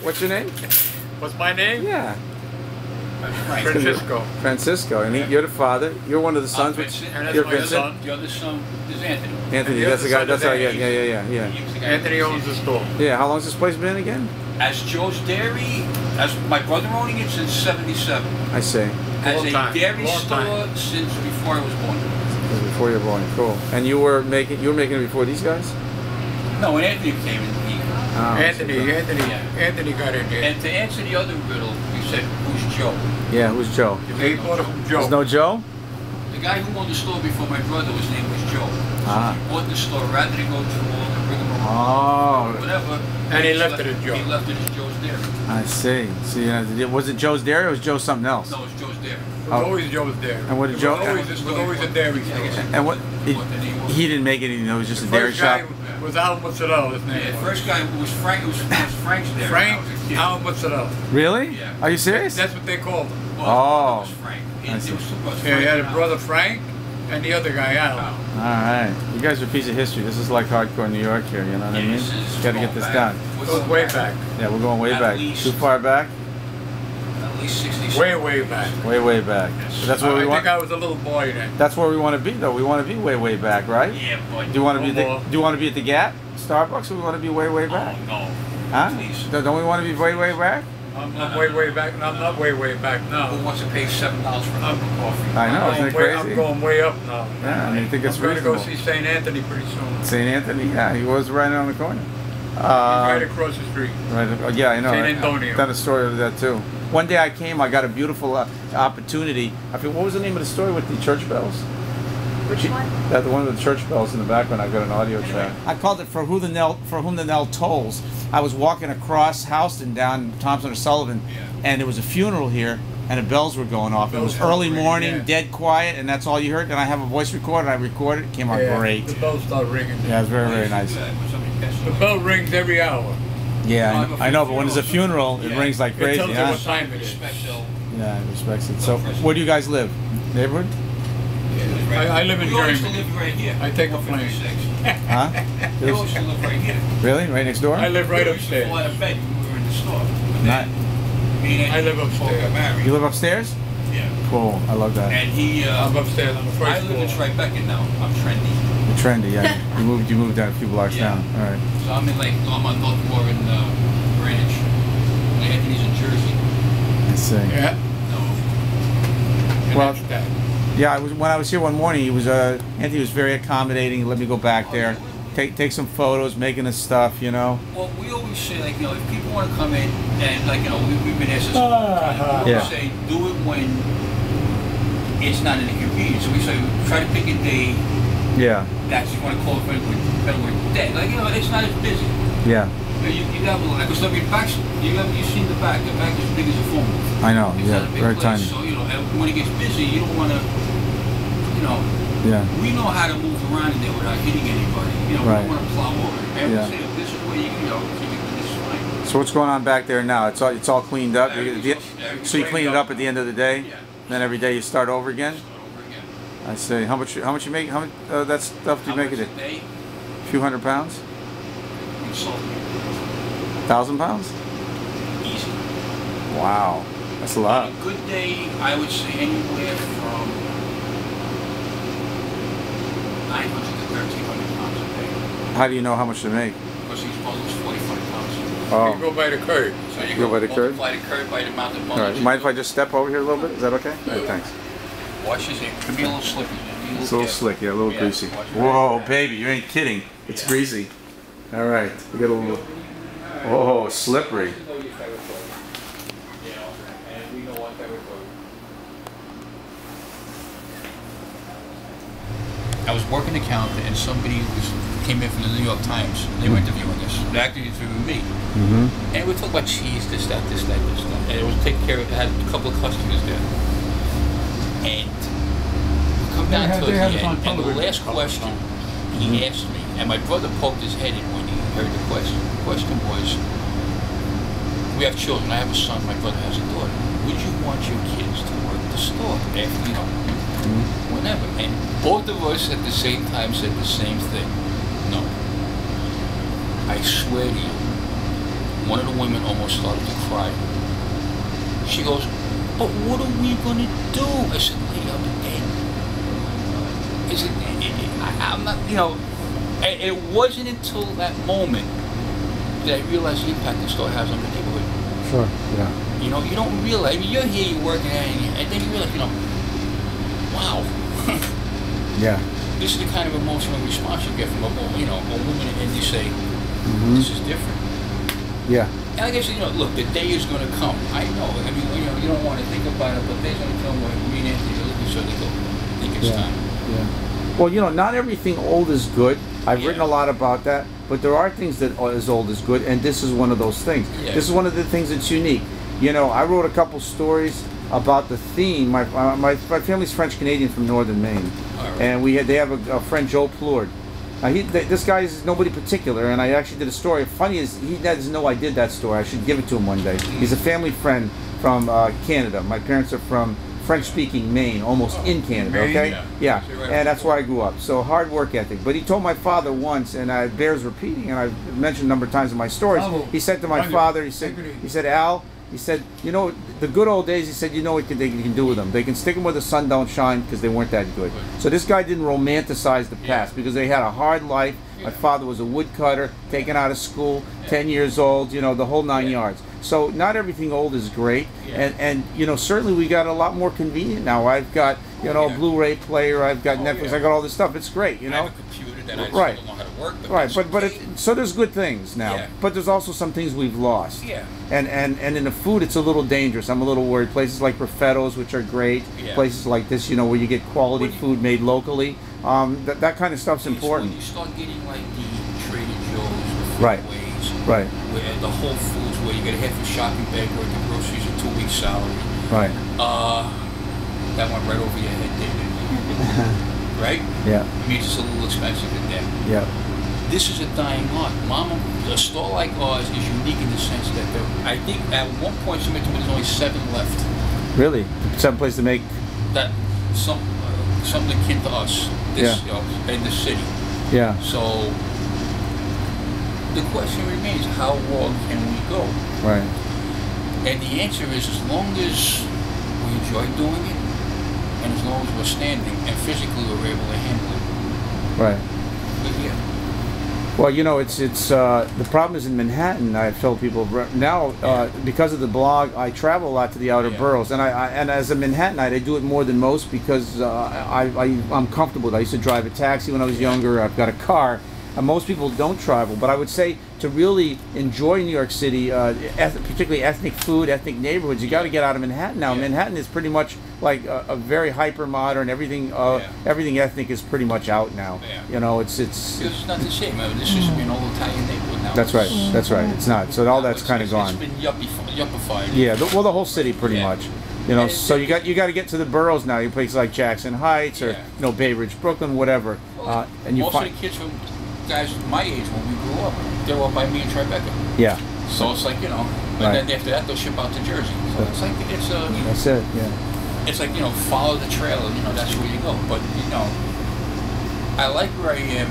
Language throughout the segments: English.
What's your name? What's my name? Yeah. Francisco. Francisco, and you're the father. You're one of the sons. You're Vincent. Son. The other son is Anthony. Anthony, that's the guy. That's how. Yeah. Anthony owns the store. Yeah. How long's this place been again? As Joe's Dairy, as my brother owning it since '77. I see. As a dairy store since before I was born. Since before you were born. Cool. And you were making it before these guys? No, when Anthony came in. Anthony got in here. And to answer the other riddle, you said, who's Joe? Yeah, who's Joe? They bought it from Joe. There's no Joe? The guy who owned the store before my brother, his name was Joe. So he bought the store rather than go through all the rigmarole, whatever. And he left it at Joe. He left it as Joe's Dairy. I see. See, was it Joe's Dairy or was Joe something else? No, it's Joe's Dairy. It was always Joe's Dairy. And what did Joe? It was always a dairy store. And what? He didn't make anything. It was just a dairy shop. Was Al Mozzarella, his name. Yeah, the first guy was Frank. It was Frank's Dairy. Frank Al Mozzarella. Really? Yeah. Are you serious? That's what they called him. Well, it was Frank. I see. Yeah, he had a brother Frank and the other guy Al. All right. You guys are a piece of history. This is like hardcore New York here. You know what I mean? Got to get this done. Goes way back. Yeah, we're going way back. Too far back? At least 60. Way back. Way back. But that's where we want. I think I was a little boy then. That's where we want to be, though. We want to be way back, right? Yeah, but do you want to be at the Gap, Starbucks, or we want to be way back? Oh, no. Huh? Please. Don't we want to be way back? I'm not way back. I'm not way back now. Who wants to pay $7 for a cup of coffee? I know, isn't it crazy? I'm going way up now. Yeah, I mean, I think it's I'm going to reasonable. go see St. Anthony pretty soon. St. Anthony, yeah, he was right on the corner. Right across the street. Right, yeah, I know. St. Antonio. I've done a story of that too. One day I came, I got a beautiful opportunity. I feel, what was the name of the story with the church bells? Which one? That the one with the church bells in the background. I got an audio track. I called it for whom the knell tolls. I was walking across Houston down Thompson or Sullivan, and there was a funeral here, and the bells were going off. It was early morning, dead quiet, and that's all you heard. And I have a voice recorder. I recorded. It came out great. The bells start ringing. Yeah, it was very nice. The bell rings every hour. Yeah, I know, but when there's a funeral, it rings like crazy. It tells you what time it is. Yeah, it respects it. So, where do you guys live? Neighborhood? I live in Germany. Live right here. I take a plane. Huh? You used to live right here. Really? Right next door? I live right We used to upstairs. fly to bed when we were in the store. Not. I live upstairs. You live upstairs? Yeah. Cool. I love that. And he. I'm upstairs on the first I live in floor. Tribeca now. I'm trendy. You're trendy, yeah. You moved down a few blocks down. All right. So I'm in I'm on North Warren, Greenwich. Anthony's in Jersey. I see. Yeah. No. Well, yeah. When I was here one morning, Anthony was very accommodating. He let me go back there, take some photos, making his stuff, you know. Well, we always say, like, you know, if people want to come in and, like, you know, we've been asked this all the time. We always say, do it when it's not an inconvenience. So we say, try to pick a day. Yeah. That's you want to call it better word day. Like, you know, it's not as busy. Yeah. You got a like, because you've seen the back. The back is as big as a phone booth. I know. It's yeah. not a big Very place, tiny. So you know, when it gets busy, you don't want to, you know. Yeah. We know how to move around in there without hitting anybody. You know, we don't want to plow over. And we say, this is where you go. This is fine. So what's going on back there now? It's all cleaned up. So you clean it up at the end of the day. Yeah. Then every day you start over again. I see. How much you make? How much that stuff do you make a day? A few hundred pounds? 1,000 pounds? Easy. Wow, that's a lot. On a good day, I would say anywhere from 900 to 1,300 pounds a day. How do you know how much to make? Because each bundle is 45 pounds. Oh. You go by the curve. So you go by the curve? multiply the curve by the amount of bundles. All right. You mind if I just step over here a little bit? Is that okay? All right, thanks. Watch this. It could be a little slippy. It's a little slick, yeah, a little greasy. Whoa, baby, you ain't kidding. It's greasy. All right, we got a little. Oh, slippery. I was working the counter and somebody came in from the New York Times. They were interviewing us. They actually interviewed me. And we talked about cheese, this, that. And it was taken care of. I had a couple of customers there. And we come down to the end. And the last question he asked me, and my brother poked his head in when he heard the question. The question was, we have children. I have a son. My brother has a daughter. Would you want your kids to work the store after, you know, whenever? And both of us at the same time said the same thing. No. I swear to you, one of the women almost started to cry. She goes, "But what are we gonna do?" I said, "Lay on the bed." I said, "I'm not, you know." It wasn't until that moment that I realized the impact the store has on the neighborhood. Sure. Yeah. You know, you don't realize. I mean, you're here, you're working, and then you realize, you know, wow. Yeah. This is the kind of emotional response you get from a woman, and you say, "This is different." Yeah. And like I said, you know, look, the day is going to come. I know. I mean, you know, you don't want to think about it, but the day's going to come where me and Anthony are looking, so they go, I think it's time. Yeah. Well, you know, not everything old is good. I've written a lot about that, but there are things that are as old as good, and this is one of those things. Yeah. This is one of the things that's unique. You know, I wrote a couple stories about the theme. My family's French-Canadian from northern Maine, and they have a friend, Joe Plourde. This guy is nobody particular, and I actually did a story. Funny is, he doesn't know I did that story. I should give it to him one day. He's a family friend from Canada. My parents are from French-speaking Maine, almost in Canada, Maine? okay? Yeah, Right. and that's where I grew up. So hard work ethic. But he told my father once, and it bears repeating, and I've mentioned a number of times in my stories, he said to my father, he said, "Al," he said, "you know, the good old days," he said, "you know what they can do with them. They can stick them where the sun don't shine because they weren't that good." So this guy didn't romanticize the past because they had a hard life. My father was a woodcutter, taken out of school, 10 years old, you know, the whole 9 yards. So not everything old is great, and you know, certainly we got a lot more convenient now. I've got, you know, a Blu-ray player, I've got Netflix, I got all this stuff. It's great, you know. I have a computer that I still Right. don't know how to work. But so there's good things now, but there's also some things we've lost. Yeah. And in the food, it's a little dangerous. I'm a little worried. Places like Perfetto's, which are great, places like this, you know, where you get quality food made locally. That kind of stuff's important. When you start getting like the Trader Joe's, the Right. Foodways, Right. where the Whole Foods, where you get a half a shopping bag or the groceries a 2 week salary. Right. That went right over your head, David. Right? Yeah. I mean, it's just a little expensive in there. Yeah. This is a dying art. A store like ours is unique in the sense that I think at one point somebody told me there's only 7 left. Really? Some place to make. That something akin to us. This, you know, in the city. Yeah. So the question remains, how long can we go? Right. And the answer is, as long as we enjoy doing it, and as long as we're standing and physically we're able to handle it. Right. We're here. Well, you know, it's the problem is in Manhattan. I've told people now because of the blog, I travel a lot to the outer boroughs, and and as a Manhattanite, I do it more than most because I'm comfortable with it. I used to drive a taxi when I was younger. I've got a car. Most people don't travel, but I would say to really enjoy New York City, particularly ethnic food, ethnic neighborhoods, you got to get out of Manhattan now. Manhattan is pretty much like a very hyper modern. Everything ethnic is pretty much out now. You know, it's not the same. I mean, this used to be an old Italian neighborhood now. That's right. That's right. It's not. So all that's kind of gone. It's been yuppified. Yeah. The whole city pretty much. You know, so you got to get to the boroughs now. You places like Jackson Heights or Bay Ridge, Brooklyn, whatever. And you most of the kids from guys my age when we grew up, they were by me in Tribeca. Yeah. So it's like, you know, and then after that they'll ship out to Jersey. So it's like that's it. Yeah. It's like, you know, follow the trail. You know, that's where you go. But you know, I like where I am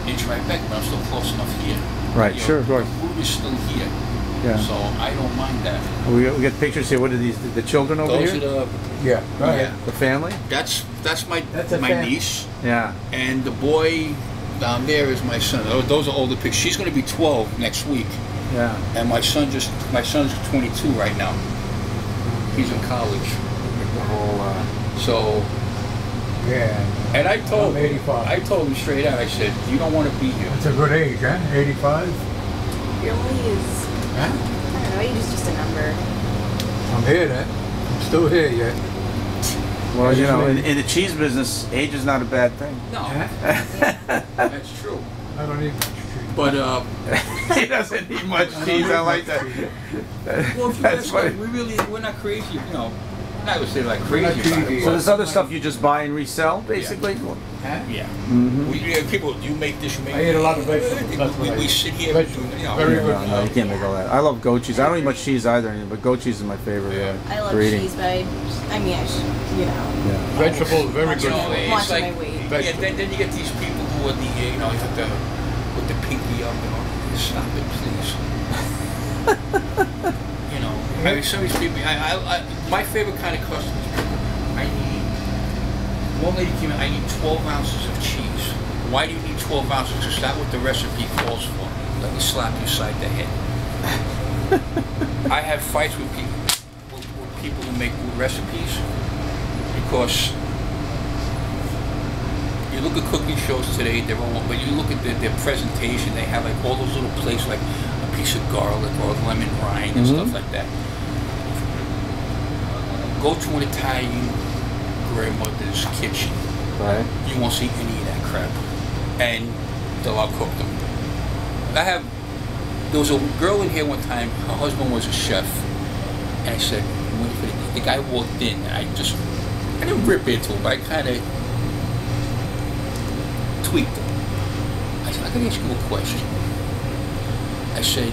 in Tribeca, but I'm still close enough here. Right. You Sure. know, the food is still here. Yeah. So I don't mind that. We got pictures here. What are these? The children over Those here? are The family. That's my family. niece. Yeah. And the boy down there is my son. Those are older pictures. She's going to be 12 next week. Yeah. And my son's 22 right now. He's in college. So. Yeah. And I told I'm 85. I told him straight out. I said, "You don't want to be here." It's a good age, huh? 85? Your is, Huh? I don't know, age is just a number. I'm here, then. I'm still here yet. Well, you know, in the cheese business, age is not a bad thing. No, Huh? that's true. I don't need much trees. But He doesn't need much cheese. I like that. well, if you That's ask funny. us, we're not crazy. You know, I would say like crazy about it. So there's other stuff you just buy and resell, basically. Huh? Yeah. Mm-hmm. People, do you make this? You make I eat a lot of vegetables. That's what I We eat. sit here. Vegetables. You know, Very good. No, you can't make all that. I love goat cheese. I don't eat much cheese either, but goat cheese is my favorite. I love for eating. cheese, but I mean, I should, you know. Yeah. Vegetables, very watching good. You know, my- it's watching like, my weight. yeah, then you get these people who are you have to with the pinky up and all. Stop it, please. You know, I mean, some of these people. My favorite kind of customers. I need. One lady came in. I need 12 ounces of cheese. Why do you need 12 ounces? Because that's what the recipe calls for. Let me slap you side the head. I have fights with people who make recipes because you look at cooking shows today, they're all, but you look at their presentation, they have like all those little plates, like a piece of garlic or lemon rind and stuff like that. Go to an Italian grandmother's kitchen. Right. You won't see any of that crap. And they'll outcook them. There was a girl in here one time, her husband was a chef, and I said, the guy walked in, and I didn't rip into him, but I kind of tweaked him. I said, I gotta ask you a question. I said,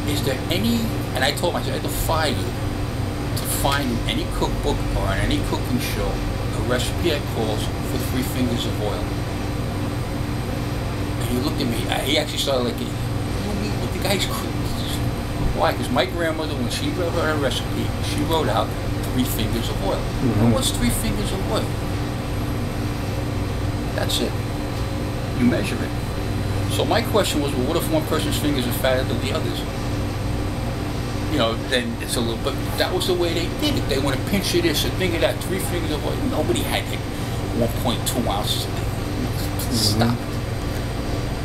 is there any, and I told him, I said, I defy you to find in any cookbook or on any cooking show a recipe that calls for 3 fingers of oil. And he looked at me, he actually started like, the guy's crazy. Why? Because my grandmother, when she wrote her recipe, she wrote out 3 fingers of oil. And what's 3 fingers of oil? That's it. You measure it. So my question was, well, what if one person's fingers are fatter than the others? You know, then it's a little, but that was the way they did it. They want to pinch of this, a thing of that, 3 fingers of oil. Nobody had like 1.2 ounces. Stop it.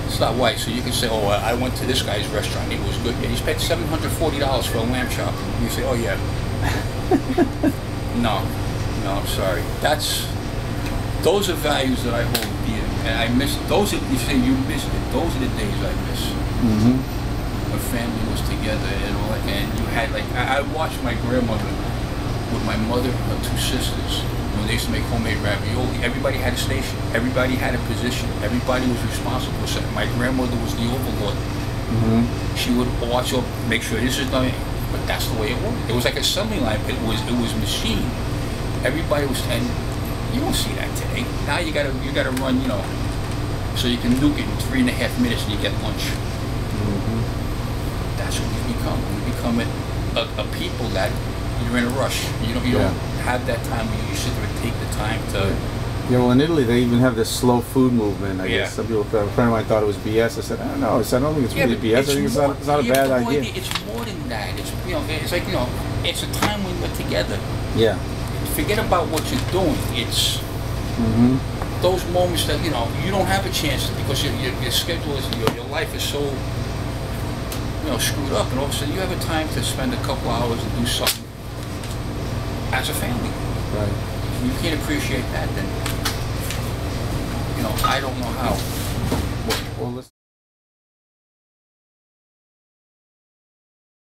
It's not white, so you can say, oh, I went to this guy's restaurant, it was good. Yeah, he spent $740 for a lamb chop. And you say, oh yeah. No, I'm sorry. Those are values that I hold dear. And I miss, those are, you say you missed it, those are the days I miss. When family was together and all that, and you had like, I watched my grandmother with my mother and her 2 sisters. When they used to make homemade ravioli, everybody had a station. Everybody had a position. Everybody was responsible for something. My grandmother was the overlord. She would watch up, make sure this is done. But that's the way it was. It was like a assembly line, but it was machine. Everybody was, and you don't see that today. Now you gotta run, you know, so you can nuke it in 3.5 minutes and you get lunch. That's what we become. We become a people that you're in a rush. You don't have that time when you sit there and take the time to. Yeah, well, in Italy they even have this slow food movement. I guess some people, a friend of mine thought it was BS. I said, I don't know. I said, I don't think it's really BS. I think it's not a bad idea. It's more than that. It's, you know, it's like, you know, it's a time when we're together. Yeah. Forget about what you're doing. It's those moments that, you know, you don't have a chance to, because your schedule is, your life is so, you know, screwed up, and all of a sudden you have a time to spend a couple hours and do something as a family. Right. If you can't appreciate that, then, you know, I don't know how.